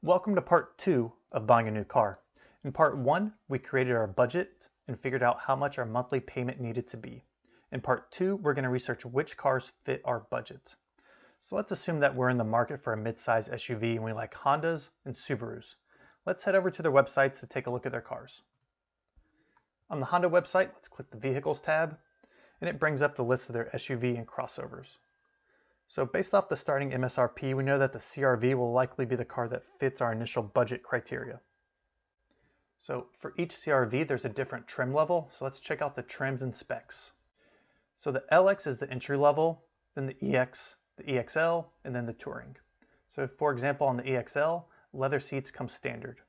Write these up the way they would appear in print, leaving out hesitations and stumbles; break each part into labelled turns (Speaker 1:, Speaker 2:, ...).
Speaker 1: Welcome to part 2 of buying a new car. In part 1, we created our budget and figured out how much our monthly payment needed to be. In part 2, we're going to research which cars fit our budget. So let's assume that we're in the market for a mid-size SUV and we like Hondas and Subarus. Let's head over to their websites to take a look at their cars. On the Honda website, let's click the Vehicles tab, and it brings up the list of their SUV and crossovers. So based off the starting MSRP, we know that the CR-V will likely be the car that fits our initial budget criteria. So for each CR-V, there's a different trim level, so let's check out the trims and specs. So the LX is the entry level, then the EX, the EXL, and then the Touring. So for example, on the EXL, leather seats come standard.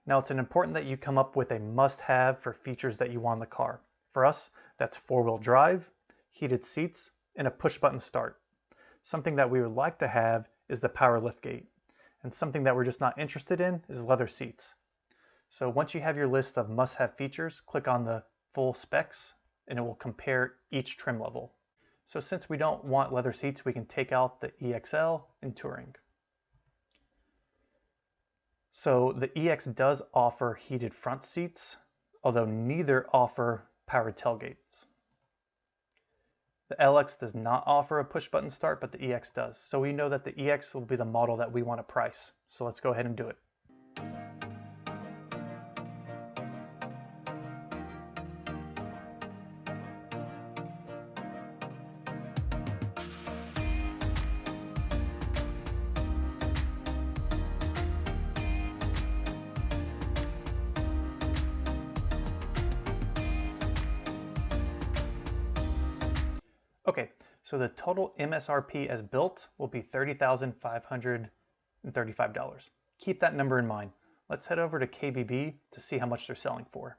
Speaker 1: Now it's important that you come up with a must-have for features that you want in the car. For us, that's four-wheel drive, heated seats, and a push-button start. Something that we would like to have is the power liftgate, and something that we're just not interested in is leather seats. So once you have your list of must-have features, click on the full specs and it will compare each trim level. So since we don't want leather seats, we can take out the EXL and Touring. So the EX does offer heated front seats, although neither offer powered tailgates. The LX does not offer a push-button start, but the EX does. So we know that the EX will be the model that we want to price. So let's go ahead and do it. Okay, so the total MSRP as built will be $30,535. Keep that number in mind. Let's head over to KBB to see how much they're selling for.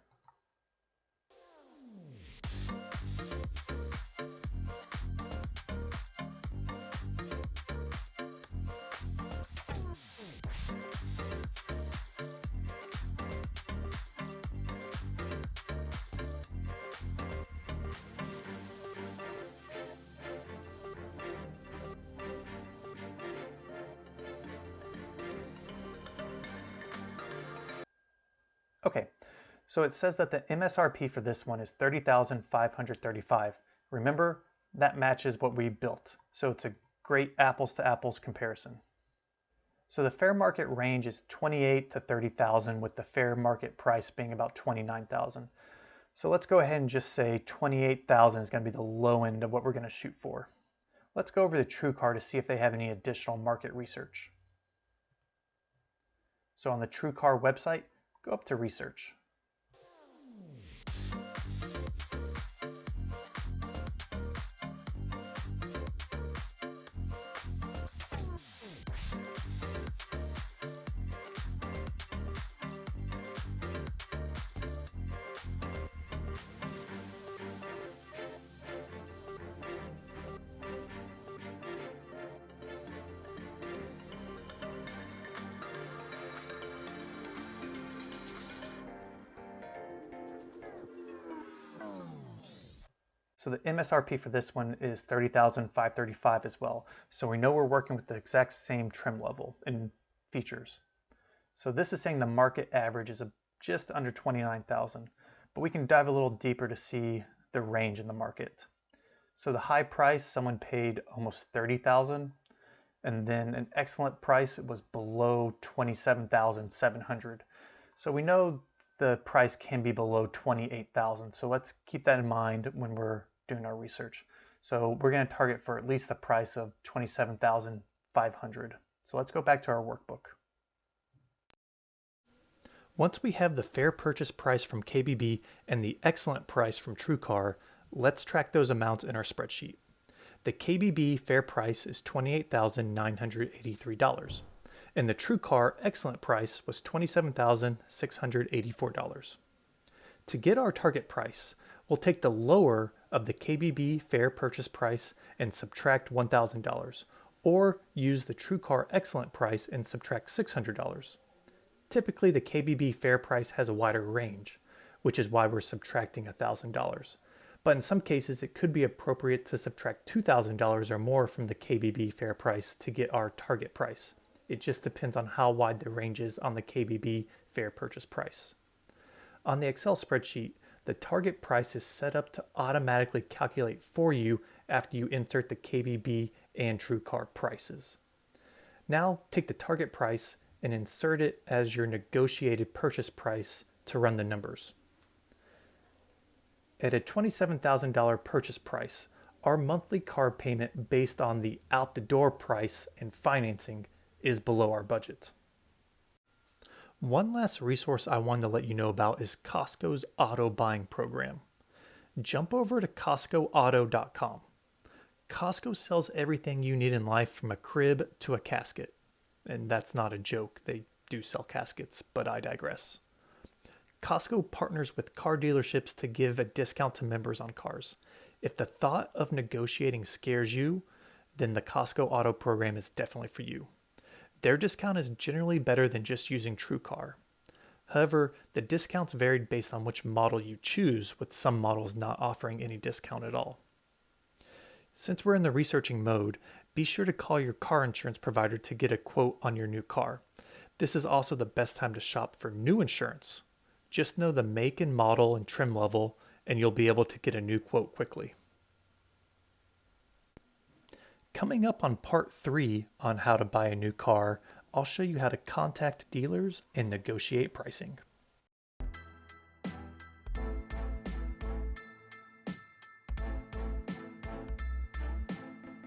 Speaker 1: Okay, so it says that the MSRP for this one is $30,535. Remember, that matches what we built, so it's a great apples to apples comparison. So the fair market range is $28,000 to $30,000, with the fair market price being about $29,000. So let's go ahead and just say $28,000 is going to be the low end of what we're going to shoot for. Let's go over to TrueCar to see if they have any additional market research. So on the TrueCar website, go up to research. So the MSRP for this one is $30,535 as well. So we know we're working with the exact same trim level and features. So this is saying the market average is just under $29,000, but we can dive a little deeper to see the range in the market. So the high price, someone paid almost $30,000, and then an excellent price, it was below $27,700. So we know the price can be below $28,000. So let's keep that in mind when we're doing our research. So we're going to target for at least the price of $27,500. So let's go back to our workbook. Once we have the fair purchase price from KBB and the excellent price from TrueCar, let's track those amounts in our spreadsheet. The KBB fair price is $28,983. And the TrueCar excellent price was $27,684. To get our target price, we'll take the lower of the KBB fair purchase price and subtract $1,000, or use the TrueCar excellent price and subtract $600. Typically, the KBB fair price has a wider range, which is why we're subtracting $1,000. But in some cases, it could be appropriate to subtract $2,000 or more from the KBB fair price to get our target price. It just depends on how wide the range is on the KBB fair purchase price. On the Excel spreadsheet, the target price is set up to automatically calculate for you after you insert the KBB and TrueCar prices. Now take the target price and insert it as your negotiated purchase price to run the numbers. At a $27,000 purchase price, our monthly car payment based on the out-the-door price and financing is below our budget. One last resource I wanted to let you know about is Costco's auto buying program. Jump over to CostcoAuto.com. Costco sells everything you need in life from a crib to a casket. And that's not a joke, they do sell caskets, but I digress. Costco partners with car dealerships to give a discount to members on cars. If the thought of negotiating scares you, then the Costco Auto program is definitely for you. Their discount is generally better than just using TrueCar. However, the discounts varied based on which model you choose, with some models not offering any discount at all. Since we're in the researching mode, be sure to call your car insurance provider to get a quote on your new car. This is also the best time to shop for new insurance. Just know the make and model and trim level, and you'll be able to get a new quote quickly. Coming up on part 3 on how to buy a new car, I'll show you how to contact dealers and negotiate pricing.